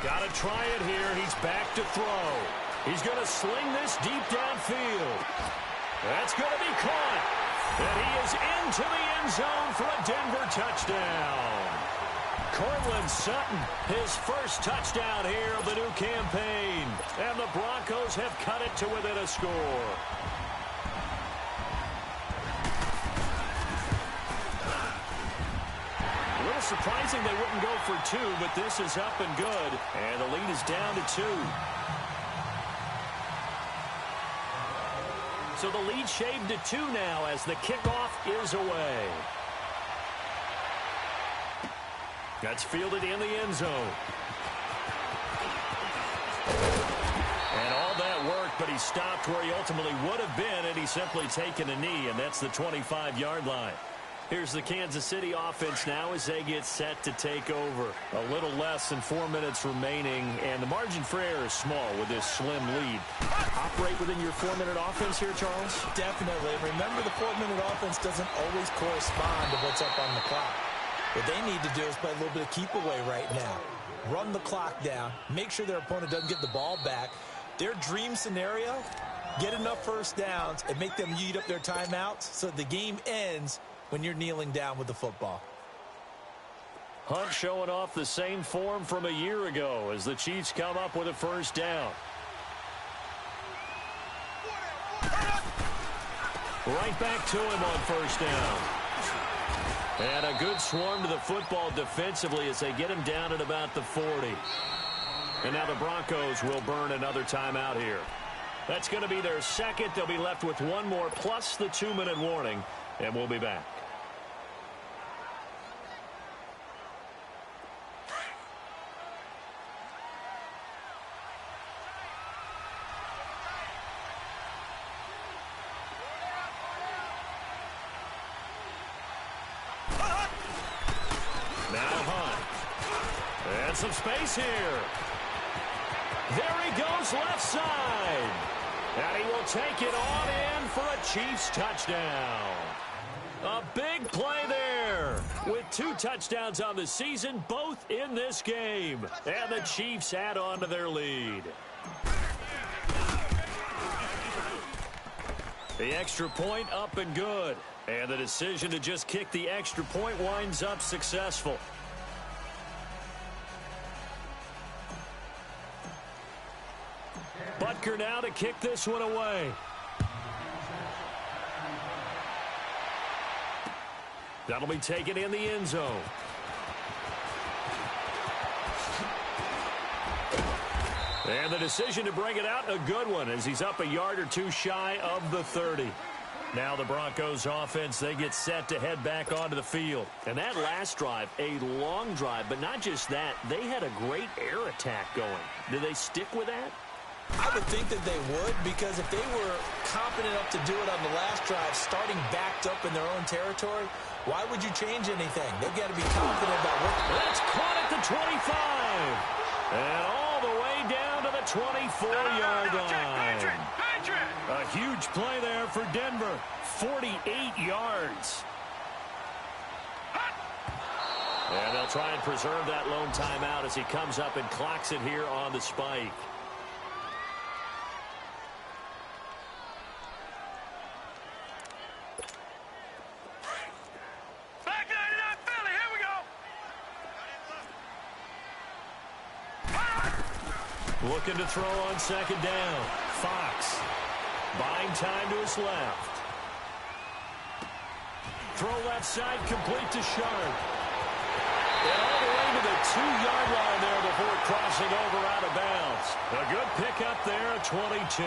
Got to try it here. He's back to throw. He's going to sling this deep downfield. That's going to be caught. And he is into the end zone for a Denver touchdown. Cortland Sutton, his first touchdown here of the new campaign. And the Broncos have cut it to within a score. A little surprising they wouldn't go for 2, but this is up and good. And the lead is down to 2. So the lead shaved to 2 now as the kickoff is away. That's fielded in the end zone. And all that worked, but he stopped where he ultimately would have been, and he's simply taken a knee, and that's the 25-yard line. Here's the Kansas City offense now as they get set to take over. A little less than 4 minutes remaining, and the margin for error is small with this slim lead. Operate within your 4-minute offense here, Charles? Definitely. Remember, the 4-minute offense doesn't always correspond to what's up on the clock. What they need to do is play a little bit of keep away right now. Run the clock down. Make sure their opponent doesn't get the ball back. Their dream scenario, get enough first downs and make them eat up their timeouts so the game ends when you're kneeling down with the football. Hunt showing off the same form from a year ago as the Chiefs come up with a first down. Right back to him on first down. And a good swarm to the football defensively as they get him down at about the 40. And now the Broncos will burn another timeout here. That's going to be their second. They'll be left with one more plus the 2-minute warning, and we'll be back. And some space here. There he goes left side. And he will take it on in for a Chiefs touchdown. A big play there with 2 touchdowns on the season, both in this game. And the Chiefs add on to their lead. The extra point up and good. And the decision to just kick the extra point winds up successful. Butker now to kick this one away. That'll be taken in the end zone. And the decision to bring it out, a good one, as he's up a yard or 2 shy of the 30. Now the Broncos offense, they get set to head back onto the field. And that last drive, a long drive, but not just that, they had a great air attack going. Do they stick with that? I would think that they would, because if they were confident enough to do it on the last drive, starting backed up in their own territory, why would you change anything? They've got to be confident about what... That's caught at the 25. And all the way down to the 24-yard line. A huge play there for Denver. 48 yards. And they'll try and preserve that lone timeout as he comes up and clocks it here on the spike. Looking to throw on second down. Fox buying time to his left. Throw left side complete to Sharp. And all the way to the 2-yard line there before crossing over out of bounds. A good pickup there at 22.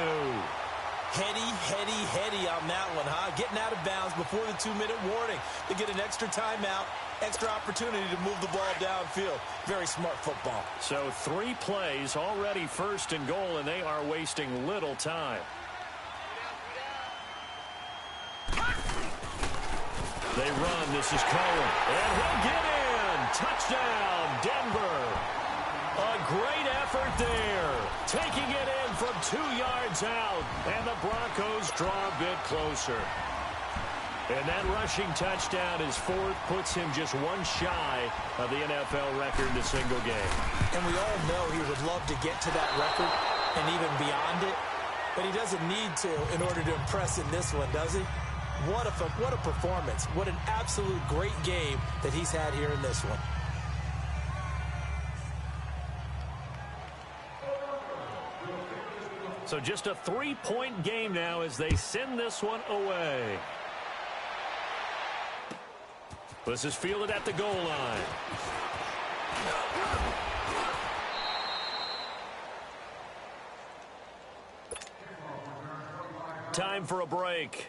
Heady on that one, huh? Getting out of bounds before the 2-minute warning. They get an extra timeout, extra opportunity to move the ball downfield. Very smart football. So 3 plays, already first and goal, and they are wasting little time. They run. This is Cohen. And he'll get in. Touchdown, Denver. A great effort there. Taking it in from 2 yards out. And the Broncos draw a bit closer. And that rushing touchdown, his 4th, puts him just 1 shy of the NFL record in a single game. And we all know he would love to get to that record and even beyond it. But he doesn't need to in order to impress in this one, does he? What a performance. What an absolute great game that he's had here in this one. So just a 3-point game now as they send this one away. This is fielded at the goal line. Time for a break.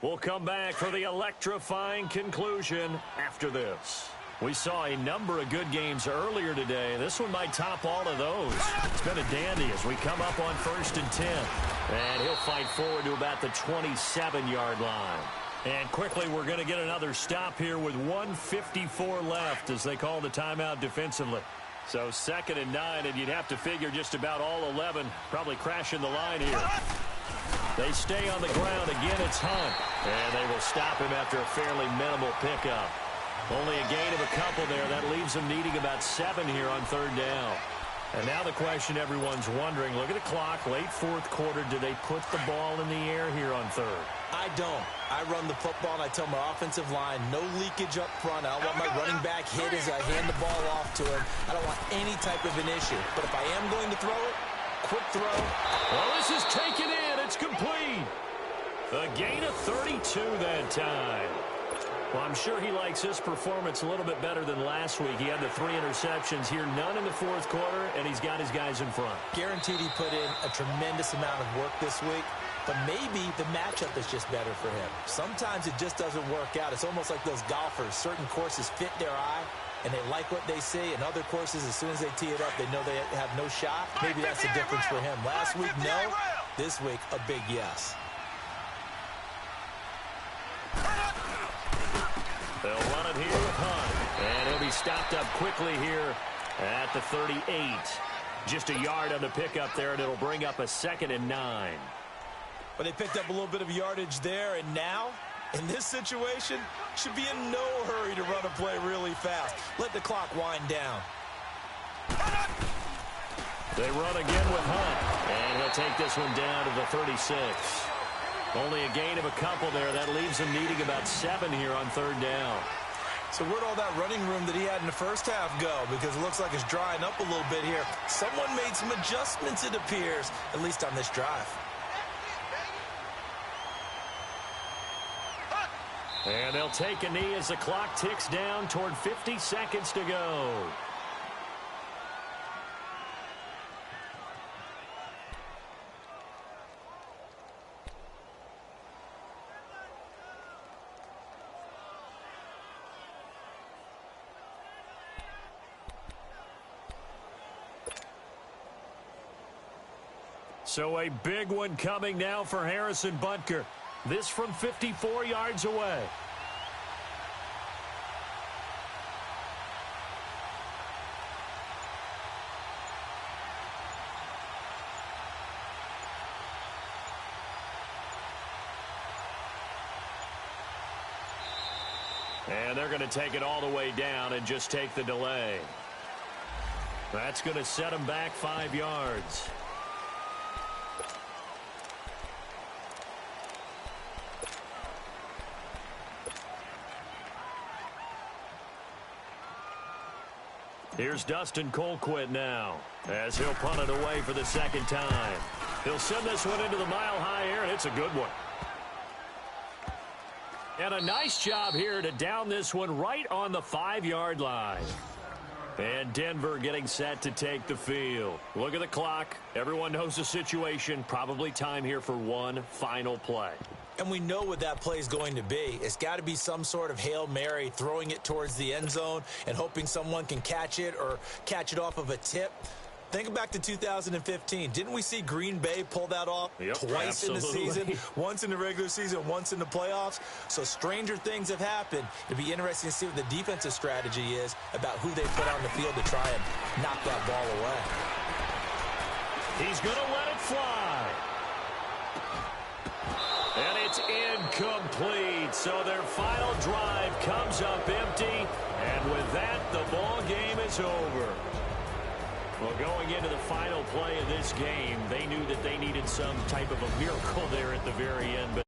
We'll come back for the electrifying conclusion after this. We saw a number of good games earlier today. This one might top all of those. It's been a dandy as we come up on 1st and 10. And he'll fight forward to about the 27-yard line. And quickly, we're going to get another stop here with 1:54 left as they call the timeout defensively. So 2nd and 9, and you'd have to figure just about all 11 probably crashing the line here. They stay on the ground. Again, it's Hunt. And they will stop him after a fairly minimal pickup. Only a gain of a couple there. That leaves them needing about 7 here on 3rd down. And now the question everyone's wondering, look at the clock, late 4th quarter, do they put the ball in the air here on 3rd? I don't. I run the football, and I tell my offensive line, no leakage up front. I don't want my running back hit as I hand the ball off to him. I don't want any type of an issue. But if I am going to throw it, quick throw. Well, this is taken in. It's complete. A gain of 32 that time. Well, I'm sure he likes his performance a little bit better than last week. He had the 3 interceptions here, none in the 4th quarter, and he's got his guys in front. Guaranteed he put in a tremendous amount of work this week, but maybe the matchup is just better for him. Sometimes it just doesn't work out. It's almost like those golfers. Certain courses fit their eye, and they like what they see, and other courses, as soon as they tee it up, they know they have no shot. Maybe that's the difference for him. Last week, no. This week, a big yes. They'll run it here with Hunt. And he'll be stopped up quickly here at the 38. Just a yard on the pickup there, and it'll bring up a 2nd and 9. But they picked up a little bit of yardage there, and now In this situation, should be in no hurry to run a play really fast. Let the clock wind down. They run again with Hunt, and he'll take this one down to the 36. Only a gain of a couple there. That leaves him needing about 7 here on third down. So where'd all that running room that he had in the first half go? Because it looks like it's drying up a little bit here. Someone made some adjustments, it appears, at least on this drive. And they'll take a knee as the clock ticks down toward 50 seconds to go. So a big one coming now for Harrison Butker. This from 54 yards away. And they're going to take it all the way down and just take the delay. That's going to set them back 5 yards. Here's Dustin Colquitt now, as he'll punt it away for the second time. He'll send this one into the mile-high air, and it's a good one. And a nice job here to down this one right on the 5-yard line. And Denver getting set to take the field. Look at the clock. Everyone knows the situation. Probably time here for one final play. And we know what that play is going to be. It's got to be some sort of Hail Mary, throwing it towards the end zone and hoping someone can catch it or catch it off of a tip. Think back to 2015. Didn't we see Green Bay pull that off twice in the season? Once in the regular season, once in the playoffs. So stranger things have happened. It'd be interesting to see what the defensive strategy is about who they put on the field to try and knock that ball away. He's going to let it fly. And it's incomplete. So their final drive comes up empty. And with that, the ball game is over. Well, going into the final play of this game, they knew that they needed some type of a miracle there at the very end. But